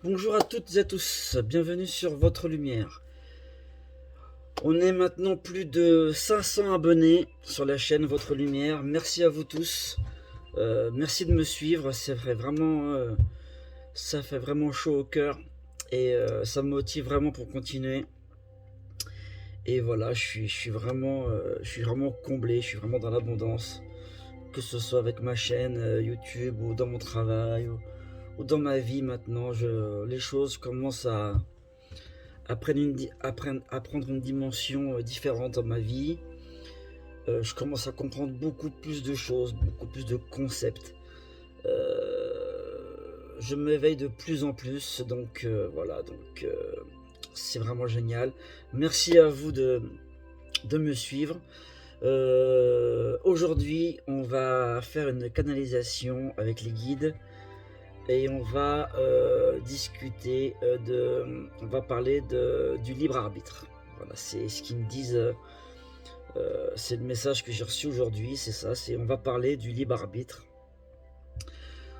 Bonjour à toutes et à tous, bienvenue sur votre lumière. On est maintenant plus de 500 abonnés sur la chaîne Votre Lumière. Merci à vous tous. Merci de me suivre. Ça fait vraiment chaud au cœur et ça me motive vraiment pour continuer. Et voilà, je suis vraiment comblé. Je suis vraiment dans l'abondance, que ce soit avec ma chaîne YouTube ou dans mon travail ou dans ma vie maintenant. Les choses commencent à prendre une dimension différente dans ma vie. Je commence à comprendre beaucoup plus de choses, beaucoup plus de concepts. Je m'éveille de plus en plus, donc voilà, c'est vraiment génial. Merci à vous de me suivre. Aujourd'hui, on va faire une canalisation avec les guides et on va discuter on va parler du libre arbitre. Voilà, c'est ce qu'ils me disent. C'est le message que j'ai reçu aujourd'hui, c'est ça. On va parler du libre arbitre,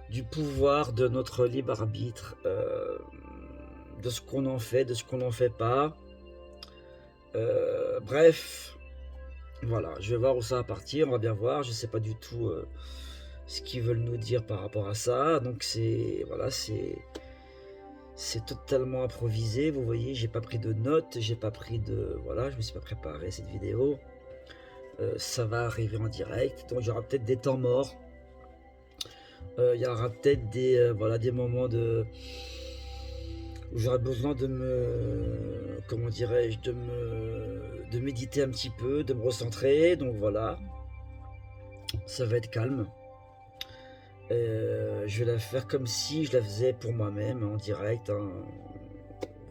du pouvoir de notre libre arbitre, de ce qu'on en fait, de ce qu'on n'en fait pas. Bref, voilà, je vais voir où ça va partir. On va bien voir. Je sais pas du tout ce qu'ils veulent nous dire par rapport à ça. Donc c'est totalement improvisé. Vous voyez, j'ai pas pris de notes, j'ai pas pris de voilà, je me suis pas préparé cette vidéo. Ça va arriver en direct, donc il y aura peut-être des temps morts. Il y aura peut-être des moments où j'aurai besoin de me, comment dirais-je, de méditer un petit peu, de me recentrer. Donc voilà, ça va être calme. Je vais la faire comme si je la faisais pour moi-même en direct, hein.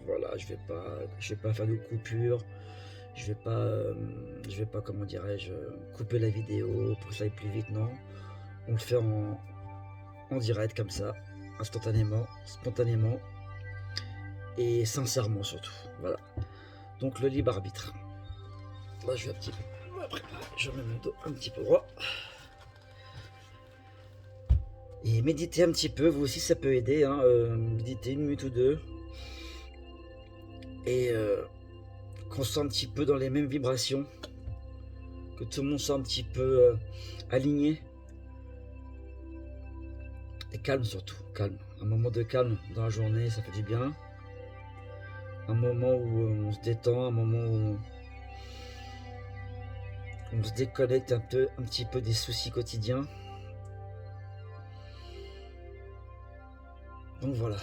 Voilà, je vais pas faire de coupure. Je vais pas, comment dirais-je, couper la vidéo pour que ça aille plus vite. Non, on le fait en direct comme ça, instantanément, spontanément et sincèrement surtout. Voilà. Donc le libre arbitre. Là, je vais un petit peu me préparer. Je remets mon dos un petit peu droit. Et méditer un petit peu, vous aussi ça peut aider, hein, méditer 1 minute ou deux. Et qu'on soit un petit peu dans les mêmes vibrations. Que tout le monde soit un petit peu aligné. Et calme surtout, calme. Un moment de calme dans la journée, ça fait du bien. Un moment où on se détend, un moment où on se déconnecte un petit peu des soucis quotidiens. Donc voilà.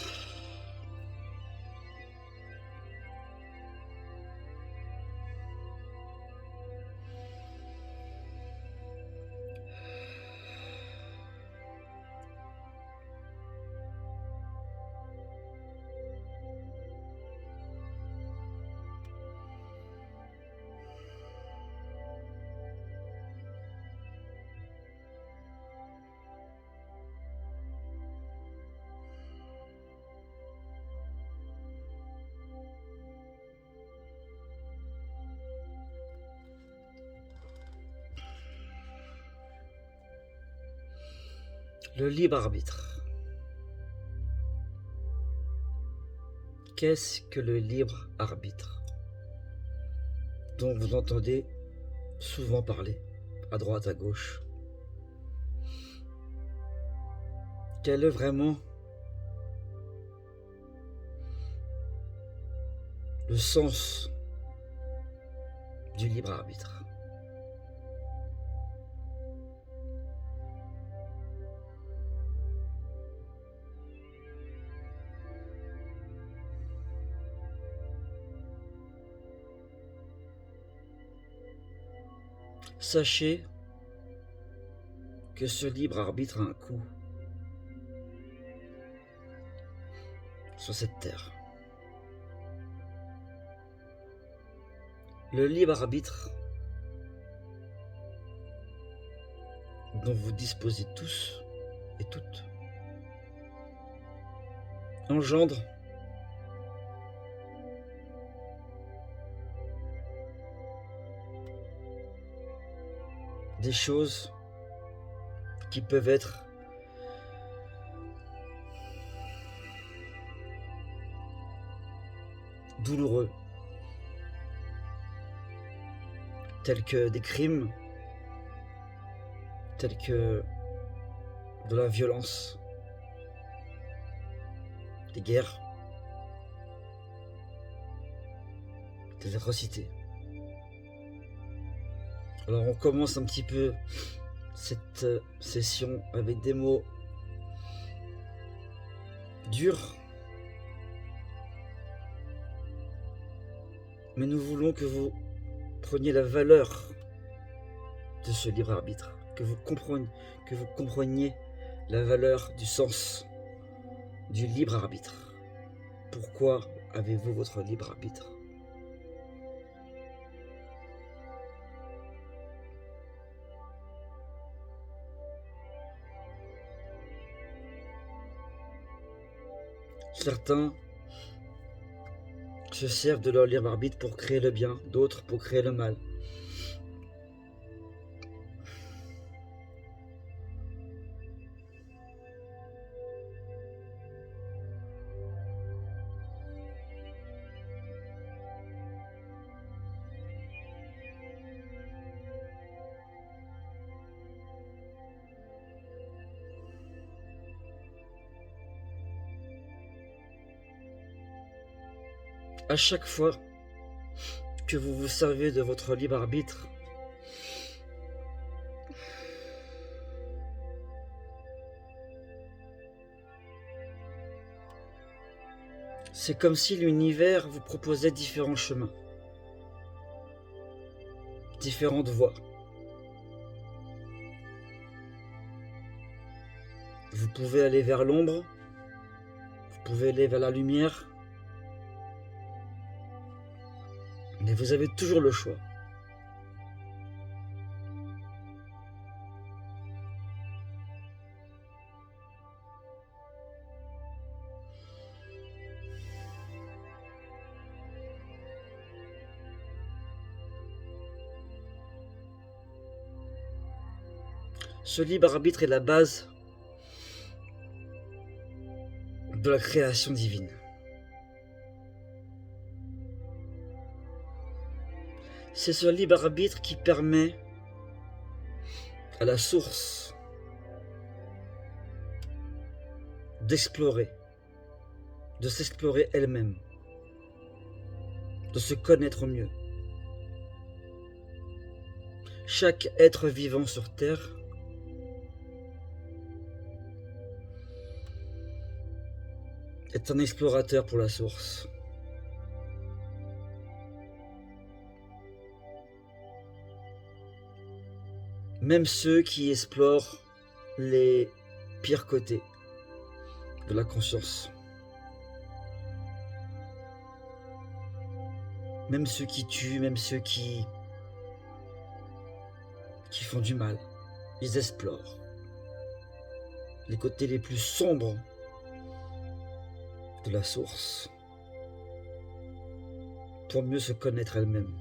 Le libre arbitre. Qu'est-ce que le libre arbitre dont vous entendez souvent parler, à droite, à gauche? Quel est vraiment le sens du libre arbitre? Sachez que ce libre arbitre a un coût sur cette terre. Le libre arbitre dont vous disposez tous et toutes engendre des choses qui peuvent être douloureux, tels que des crimes, tels que de la violence, des guerres, des atrocités. Alors on commence un petit peu cette session avec des mots durs, mais nous voulons que vous preniez la valeur de ce libre arbitre, que vous compreniez la valeur du sens du libre arbitre. Pourquoi avez-vous votre libre arbitre? Certains se servent de leur libre arbitre pour créer le bien, d'autres pour créer le mal. À chaque fois que vous vous servez de votre libre arbitre, c'est comme si l'univers vous proposait différents chemins, différentes voies. Vous pouvez aller vers l'ombre, vous pouvez aller vers la lumière, mais vous avez toujours le choix. Ce libre arbitre est la base de la création divine. C'est ce libre arbitre qui permet à la source d'explorer, de s'explorer elle-même, de se connaître mieux. Chaque être vivant sur Terre est un explorateur pour la source. Même ceux qui explorent les pires côtés de la conscience. Même ceux qui tuent, même ceux qui font du mal, ils explorent les côtés les plus sombres de la source pour mieux se connaître elle-même.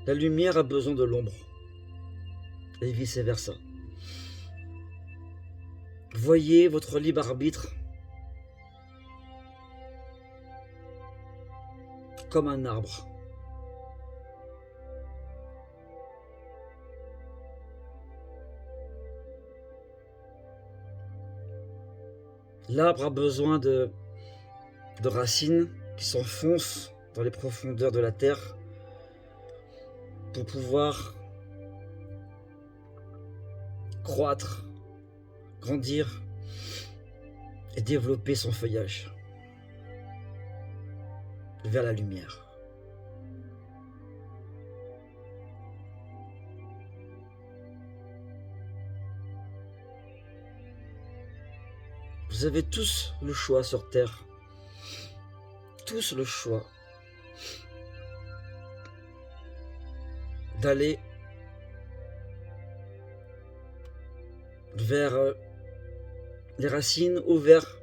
La lumière a besoin de l'ombre, et vice-versa. Voyez votre libre arbitre comme un arbre. L'arbre a besoin de racines qui s'enfoncent dans les profondeurs de la terre pour pouvoir croître, grandir et développer son feuillage vers la lumière. Vous avez tous le choix sur Terre, tous le choix d'aller vers les racines ou vers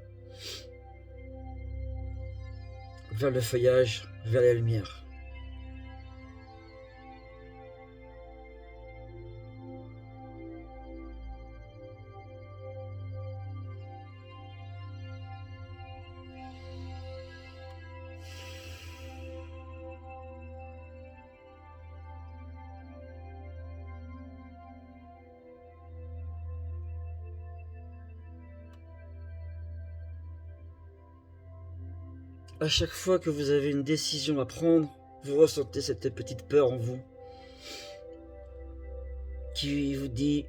vers le feuillage, vers la lumière. À chaque fois que vous avez une décision à prendre, vous ressentez cette petite peur en vous qui vous dit: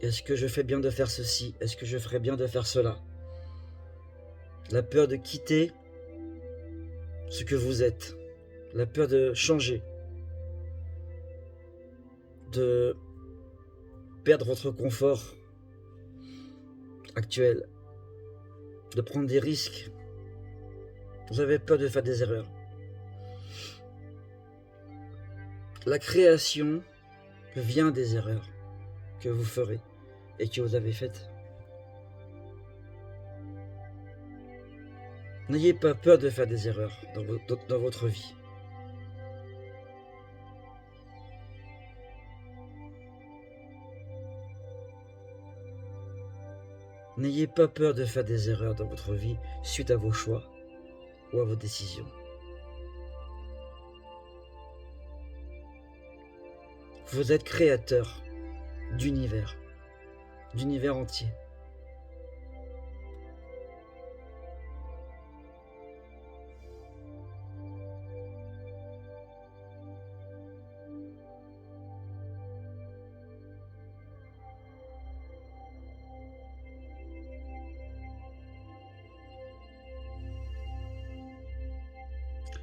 est-ce que je fais bien de faire ceci? Est-ce que je ferais bien de faire cela? La peur de quitter ce que vous êtes, la peur de changer, de perdre votre confort actuel, de prendre des risques. Vous avez peur de faire des erreurs. La création vient des erreurs que vous ferez et que vous avez faites. N'ayez pas peur de faire des erreurs dans votre vie. N'ayez pas peur de faire des erreurs dans votre vie suite à vos choix ou à vos décisions. Vous êtes créateur d'univers entier.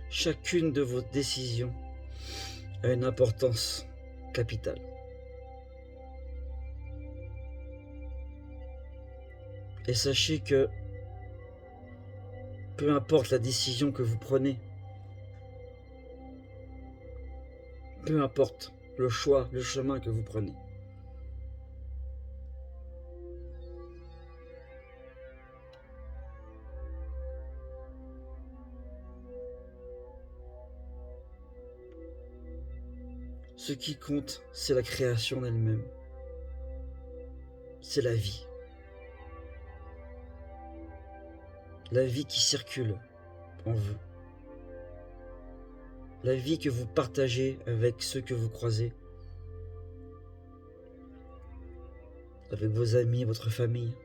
Chacune de vos décisions a une importance capitale. Et sachez que peu importe la décision que vous prenez, peu importe le choix, le chemin que vous prenez, ce qui compte, c'est la création en elle-même. C'est la vie. La vie qui circule en vous. La vie que vous partagez avec ceux que vous croisez. Avec vos amis, votre famille.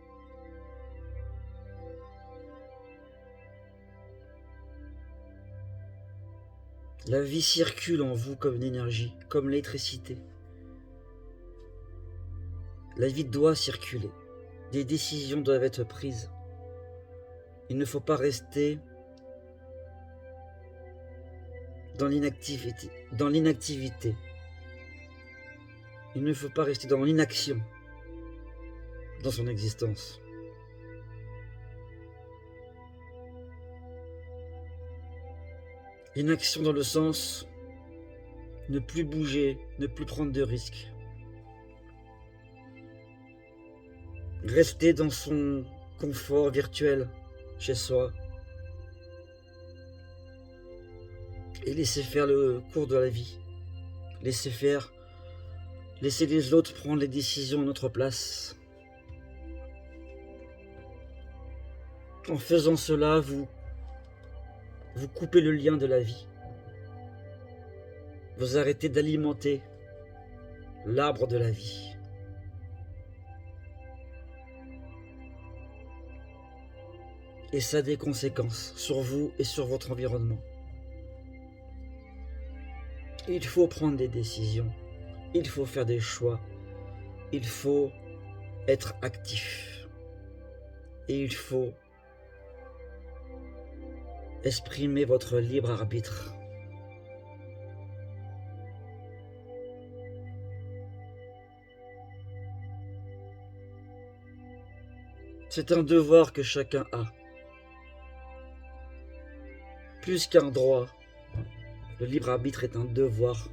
La vie circule en vous comme une énergie, comme l'électricité. La vie doit circuler. Des décisions doivent être prises. Il ne faut pas rester dans l'inactivité. Il ne faut pas rester dans l'inaction dans son existence. L'inaction dans le sens ne plus bouger, ne plus prendre de risques. Rester dans son confort virtuel chez soi et laisser faire le cours de la vie. Laisser les autres prendre les décisions à notre place. En faisant cela, vous coupez le lien de la vie. Vous arrêtez d'alimenter l'arbre de la vie. Et ça a des conséquences sur vous et sur votre environnement. Il faut prendre des décisions. Il faut faire des choix. Il faut être actif. Et il faut exprimer votre libre arbitre. C'est un devoir que chacun a. Plus qu'un droit, le libre arbitre est un devoir.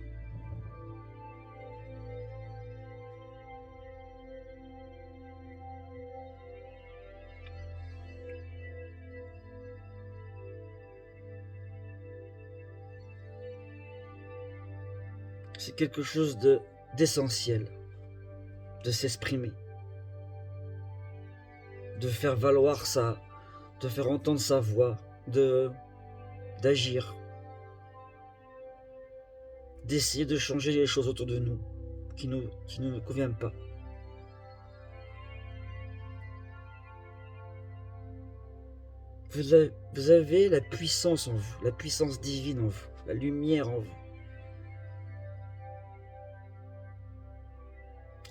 C'est quelque chose d'essentiel, de s'exprimer, de faire valoir de faire entendre sa voix, d'agir, d'essayer de changer les choses autour de nous qui ne nous conviennent pas. Vous avez la puissance en vous, la puissance divine en vous, la lumière en vous.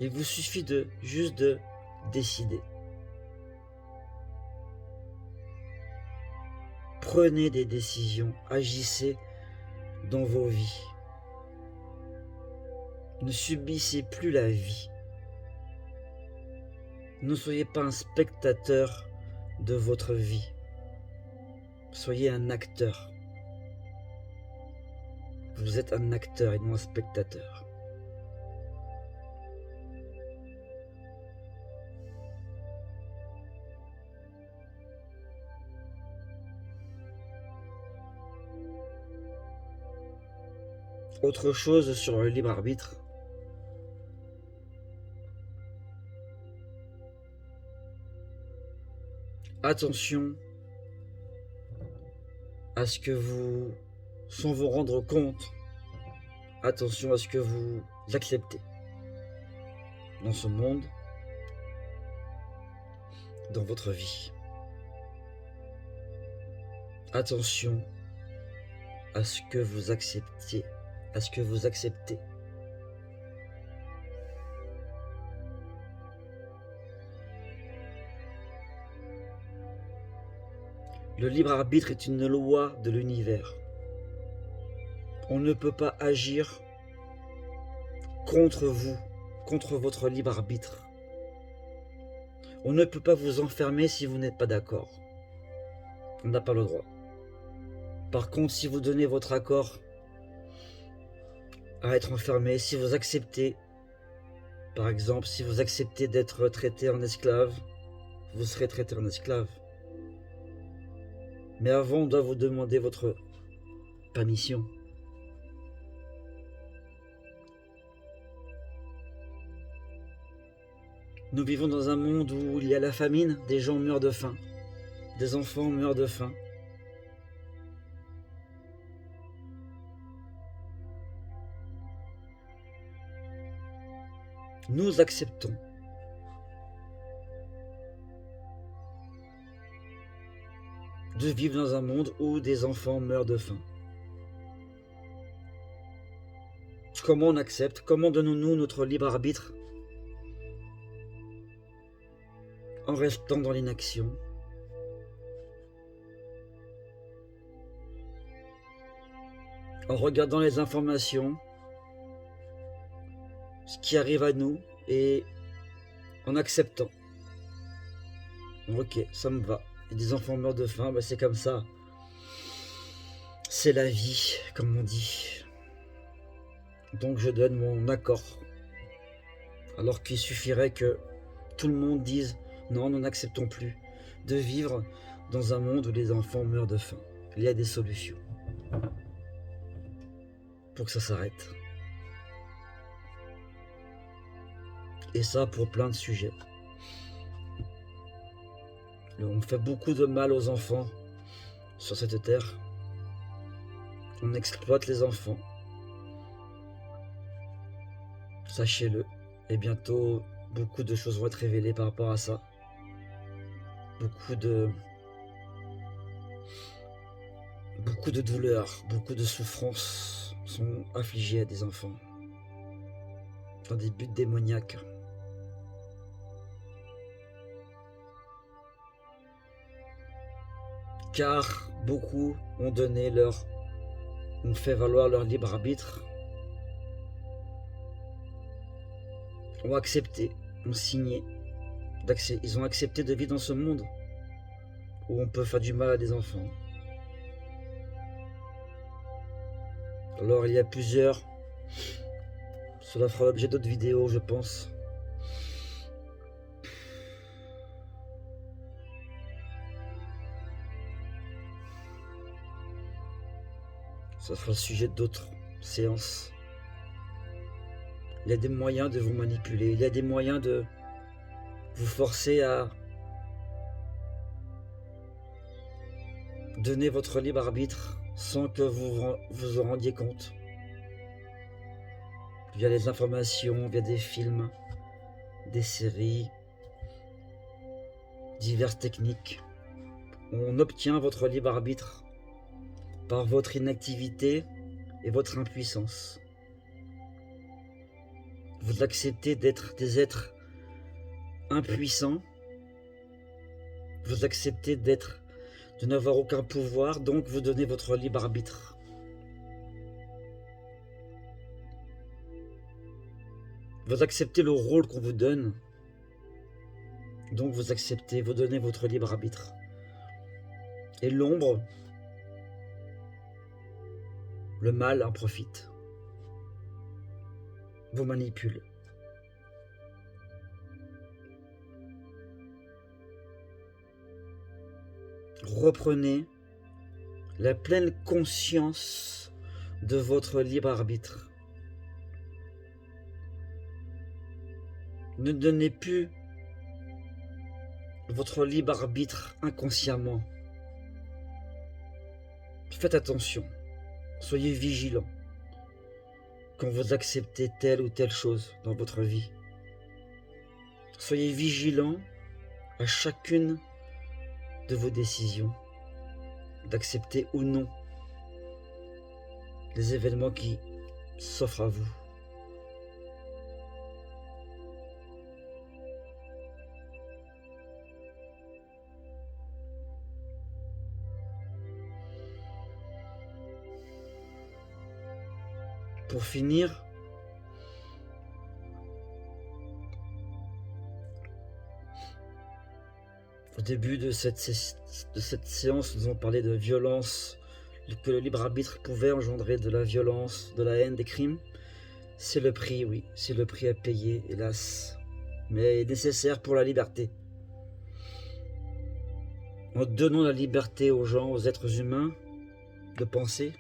Il vous suffit juste de décider. Prenez des décisions, agissez dans vos vies. Ne subissez plus la vie. Ne soyez pas un spectateur de votre vie. Soyez un acteur. Vous êtes un acteur et non un spectateur. Autre chose sur le libre arbitre. Attention à ce que vous, sans vous rendre compte, attention à ce que vous acceptez dans ce monde, dans votre vie. Attention à ce que vous acceptiez, à ce que vous acceptez. Le libre arbitre est une loi de l'univers. On ne peut pas agir contre vous, contre votre libre arbitre. On ne peut pas vous enfermer si vous n'êtes pas d'accord. On n'a pas le droit. Par contre, si vous donnez votre accord à être enfermé, si vous acceptez, par exemple, si vous acceptez d'être traité en esclave, vous serez traité en esclave. Mais avant, on doit vous demander votre permission. Nous vivons dans un monde où il y a la famine, des gens meurent de faim, des enfants meurent de faim. Nous acceptons. De vivre dans un monde où des enfants meurent de faim. Comment on accepte? Comment donnons-nous notre libre arbitre? En restant dans l'inaction. En regardant les informations, ce qui arrive à nous, et en acceptant. Ok, ça me va. Et des enfants meurent de faim, bah c'est comme ça. C'est la vie, comme on dit. Donc je donne mon accord. Alors qu'il suffirait que tout le monde dise non, nous n'acceptons plus de vivre dans un monde où les enfants meurent de faim. Il y a des solutions pour que ça s'arrête. Et ça pour plein de sujets. On fait beaucoup de mal aux enfants sur cette terre. On exploite les enfants. Sachez-le. Et bientôt, beaucoup de choses vont être révélées par rapport à ça. Beaucoup de douleurs, beaucoup de souffrances sont affligées à des enfants. Dans des buts démoniaques. Car beaucoup ont fait valoir leur libre arbitre, ont accepté, ont signé, ils ont accepté de vivre dans ce monde où on peut faire du mal à des enfants. Alors il y a plusieurs, cela fera l'objet d'autres vidéos je pense. Ça sera le sujet d'autres séances. il y a des moyens de vous manipuler, il y a des moyens de vous forcer à donner votre libre arbitre sans que vous en rendiez compte. Via les informations, via des films, des séries, diverses techniques. On obtient votre libre arbitre par votre inactivité et votre impuissance. Vous acceptez d'être des êtres impuissants. Vous acceptez de n'avoir aucun pouvoir, donc vous donnez votre libre arbitre. Vous acceptez le rôle qu'on vous donne, donc vous donnez votre libre arbitre. Et l'ombre, le mal en profite, vous manipule. Reprenez la pleine conscience de votre libre arbitre. Ne donnez plus votre libre arbitre inconsciemment. Faites attention, soyez vigilants quand vous acceptez telle ou telle chose dans votre vie. Soyez vigilants à chacune de vos décisions, d'accepter ou non les événements qui s'offrent à vous. Pour finir, au début de cette séance, nous avons parlé de violence, que le libre arbitre pouvait engendrer de la violence, de la haine, des crimes. C'est le prix, oui, c'est le prix à payer, hélas, mais nécessaire pour la liberté. En donnant la liberté aux gens, aux êtres humains, de penser,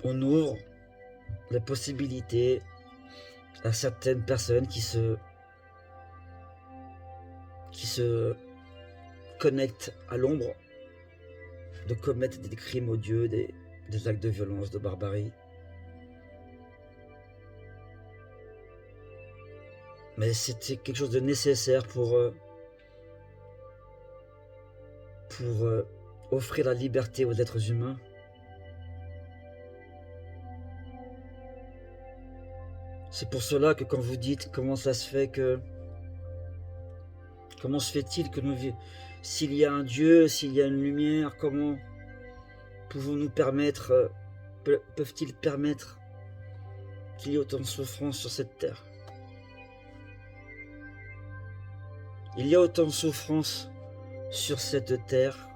on ouvre la possibilité à certaines personnes qui se connectent à l'ombre de commettre des crimes odieux, des actes de violence, de barbarie. Mais c'était quelque chose de nécessaire pour offrir la liberté aux êtres humains. C'est pour cela que quand vous dites comment ça se fait que... Comment se fait-il que nous... S'il y a un Dieu, s'il y a une lumière, comment pouvons-nous permettre... peuvent-ils permettre qu'il y ait autant de souffrance sur cette terre? Il y a autant de souffrance sur cette terre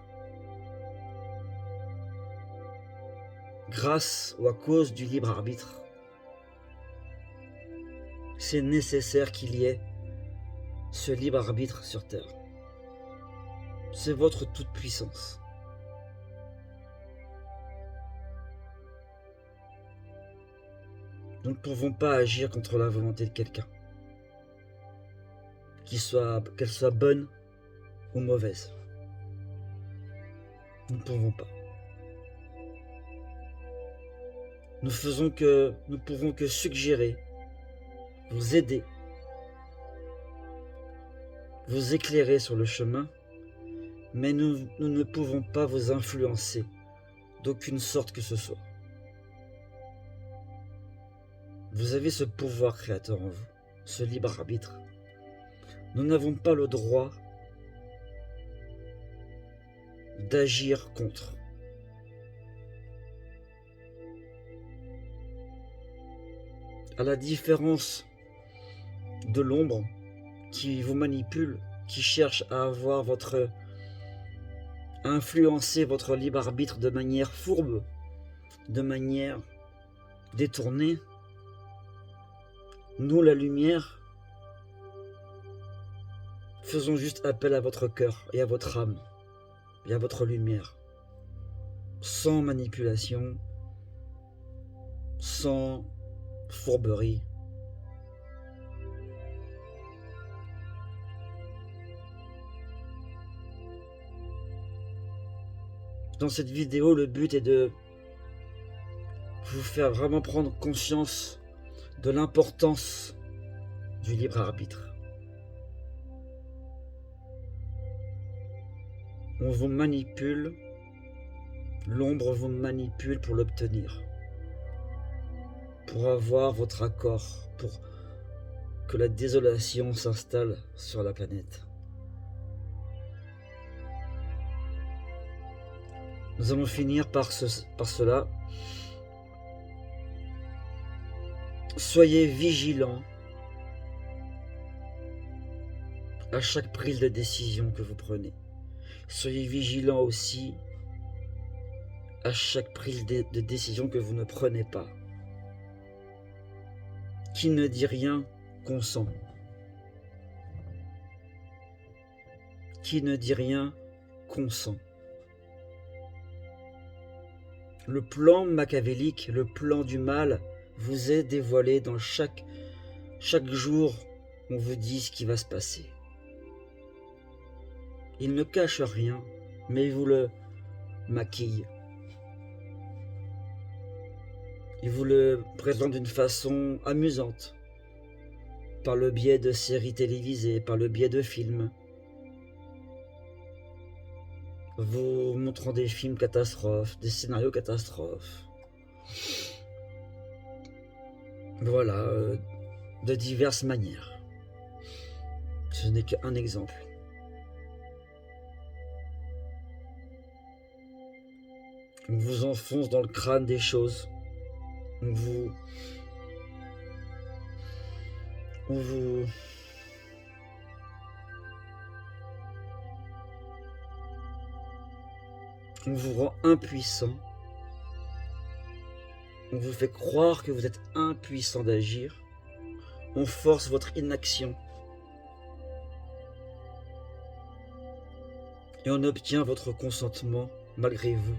grâce ou à cause du libre arbitre. C'est nécessaire qu'il y ait ce libre arbitre sur terre. C'est votre toute-puissance. Nous ne pouvons pas agir contre la volonté de quelqu'un, qu'elle soit bonne ou mauvaise. Nous ne pouvons pas. Nous pouvons que suggérer, vous aider, vous éclairer sur le chemin, mais nous ne pouvons pas vous influencer d'aucune sorte que ce soit. Vous avez ce pouvoir créateur en vous, ce libre arbitre. Nous n'avons pas le droit d'agir contre. À la différence de l'ombre qui vous manipule, qui cherche à influencer votre libre arbitre de manière fourbe, de manière détournée, nous, la lumière, faisons juste appel à votre cœur et à votre âme et à votre lumière, sans manipulation, sans fourberie. Dans cette vidéo, le but est de vous faire vraiment prendre conscience de l'importance du libre arbitre. On vous manipule, l'ombre vous manipule pour l'obtenir, pour avoir votre accord, pour que la désolation s'installe sur la planète. Nous allons finir par cela. Soyez vigilants à chaque prise de décision que vous prenez. Soyez vigilants aussi à chaque prise de décision que vous ne prenez pas. Qui ne dit rien consent. Qui ne dit rien consent. Le plan machiavélique, le plan du mal, vous est dévoilé dans chaque jour. On vous dit ce qui va se passer. Il ne cache rien, mais il vous le maquille. Il vous le présente d'une façon amusante, par le biais de séries télévisées, par le biais de films. Vous montrant des films catastrophes, des scénarios catastrophes. Voilà, de diverses manières. Ce n'est qu'un exemple. On vous enfonce dans le crâne des choses. On vous rend impuissant. On vous fait croire que vous êtes impuissant d'agir. On force votre inaction. Et on obtient votre consentement malgré vous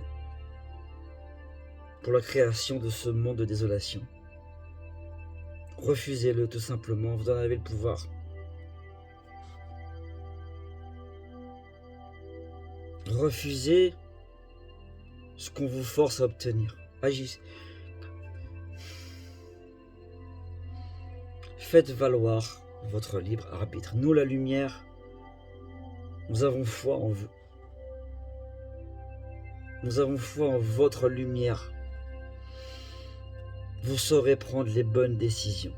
pour la création de ce monde de désolation. Refusez-le tout simplement, vous en avez le pouvoir. Refusez ce qu'on vous force à obtenir. Agissez. Faites valoir votre libre arbitre. Nous, la lumière, nous avons foi en vous. Nous avons foi en votre lumière. Vous saurez prendre les bonnes décisions.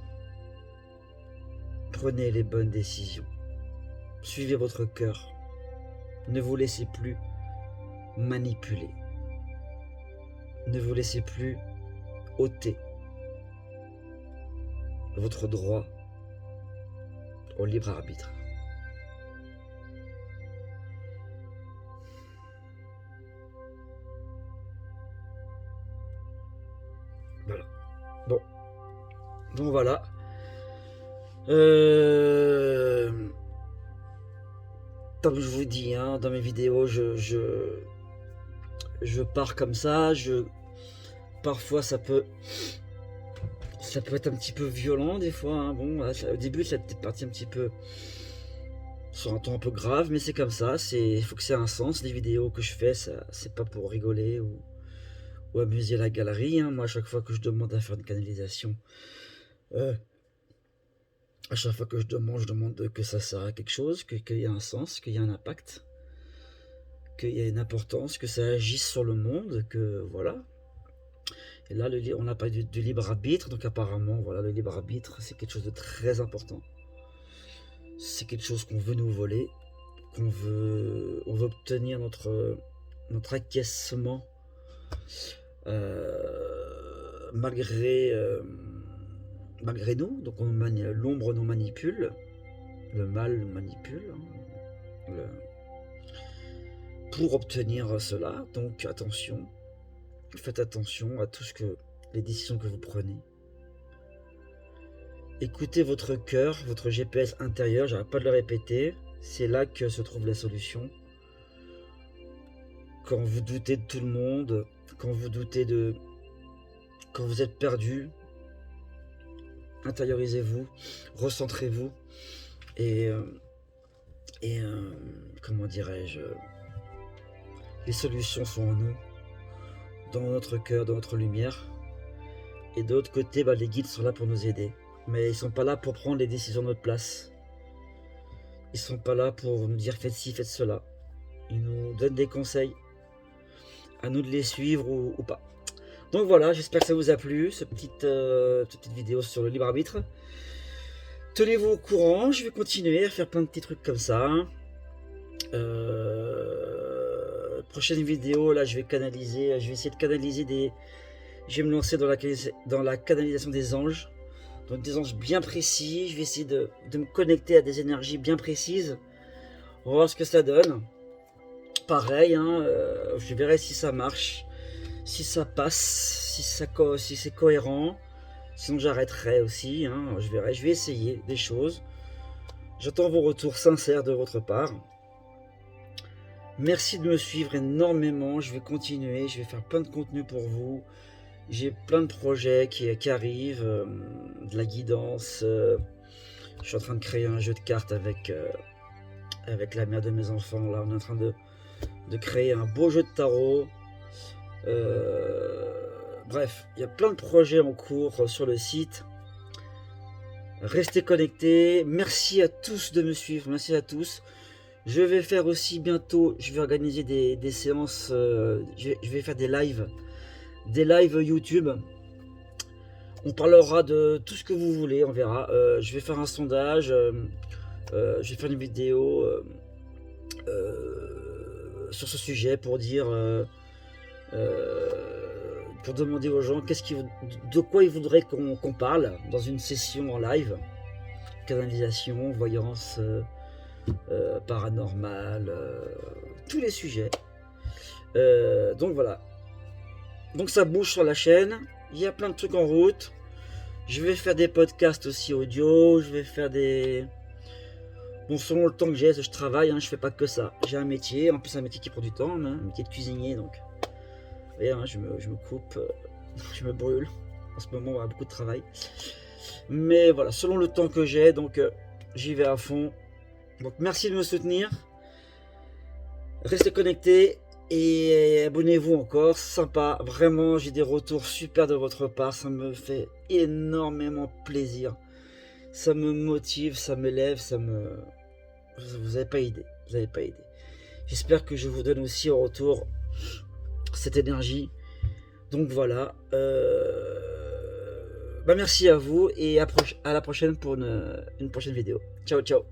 Prenez les bonnes décisions. Suivez votre cœur. Ne vous laissez plus manipuler. Ne vous laissez plus ôter votre droit au libre arbitre. Voilà. Bon. Donc voilà. Comme je vous dis, hein, dans mes vidéos, je pars comme ça. Parfois, ça peut être un petit peu violent des fois. Hein. Bon, au début, ça peut-être parti un petit peu sur un ton un peu grave, mais c'est comme ça. Il faut que ça ait un sens. Les vidéos que je fais, c'est pas pour rigoler ou amuser la galerie. Hein. Moi, à chaque fois que je demande à faire une canalisation, à chaque fois que je demande que ça sert à quelque chose, qu'il y a un sens, qu'il y a un impact, qu'il y a une importance, que ça agisse sur le monde, que voilà. Et là, on a parlé du libre arbitre, donc apparemment, voilà, le libre arbitre, c'est quelque chose de très important. C'est quelque chose qu'on veut nous voler, on veut obtenir notre acquiescement, malgré nous. Donc l'ombre nous manipule, le mal nous manipule, hein, pour obtenir cela. Donc attention. Faites attention à tout les décisions que vous prenez. Écoutez votre cœur, votre GPS intérieur, j'arrête pas de le répéter, c'est là que se trouve la solution. Quand vous doutez de tout le monde, quand vous doutez de quand vous êtes perdu, intériorisez-vous, recentrez-vous et, comment dirais-je, les solutions sont en nous, dans notre cœur, dans notre lumière. Et de l'autre côté, les guides sont là pour nous aider. Mais ils ne sont pas là pour prendre les décisions de notre place. Ils ne sont pas là pour nous dire faites ci, faites cela. Ils nous donnent des conseils. À nous de les suivre ou pas. Donc voilà, j'espère que ça vous a plu, cette petite vidéo sur le libre arbitre. Tenez-vous au courant, je vais continuer à faire plein de petits trucs comme ça. Prochaine vidéo, là je vais essayer de canaliser des... Je vais me lancer dans la canalisation des anges. Donc des anges bien précis, je vais essayer de me connecter à des énergies bien précises. On va voir ce que ça donne. Pareil, je verrai si ça marche, si ça passe, si c'est cohérent. Sinon j'arrêterai aussi, je verrai, je vais essayer des choses. J'attends vos retours sincères de votre part. Merci de me suivre énormément, je vais continuer, je vais faire plein de contenu pour vous. J'ai plein de projets qui arrivent, de la guidance. Je suis en train de créer un jeu de cartes avec la mère de mes enfants. Là, on est en train de créer un beau jeu de tarot. Bref, il y a plein de projets en cours sur le site. Restez connectés. Merci à tous de me suivre. Merci à tous. Je vais faire aussi bientôt, je vais organiser des séances. Je vais faire des lives YouTube. On parlera de tout ce que vous voulez, on verra. Je vais faire un sondage. Je vais faire une vidéo sur ce sujet pour dire, pour demander aux gens de quoi ils voudraient qu'on parle dans une session en live. Canalisation, voyance, paranormal, tous les sujets. Donc voilà. Donc ça bouge sur la chaîne. Il y a plein de trucs en route. Je vais faire des podcasts aussi audio. Je vais faire des... Bon, selon le temps que j'ai, je travaille, je fais pas que ça. J'ai un métier, en plus un métier qui prend du temps, un métier de cuisinier, donc... Vous voyez, je me coupe, je me brûle. En ce moment, on a beaucoup de travail. Mais voilà, selon le temps que j'ai, donc j'y vais à fond. Donc merci de me soutenir. Restez connectés et abonnez-vous encore. Sympa, vraiment, j'ai des retours super de votre part. Ça me fait énormément plaisir. Ça me motive, ça m'élève, vous n'avez pas idée. Vous n'avez pas idée. J'espère que je vous donne aussi en retour cette énergie. Donc voilà. Merci à vous et à la prochaine pour une prochaine vidéo. Ciao, ciao.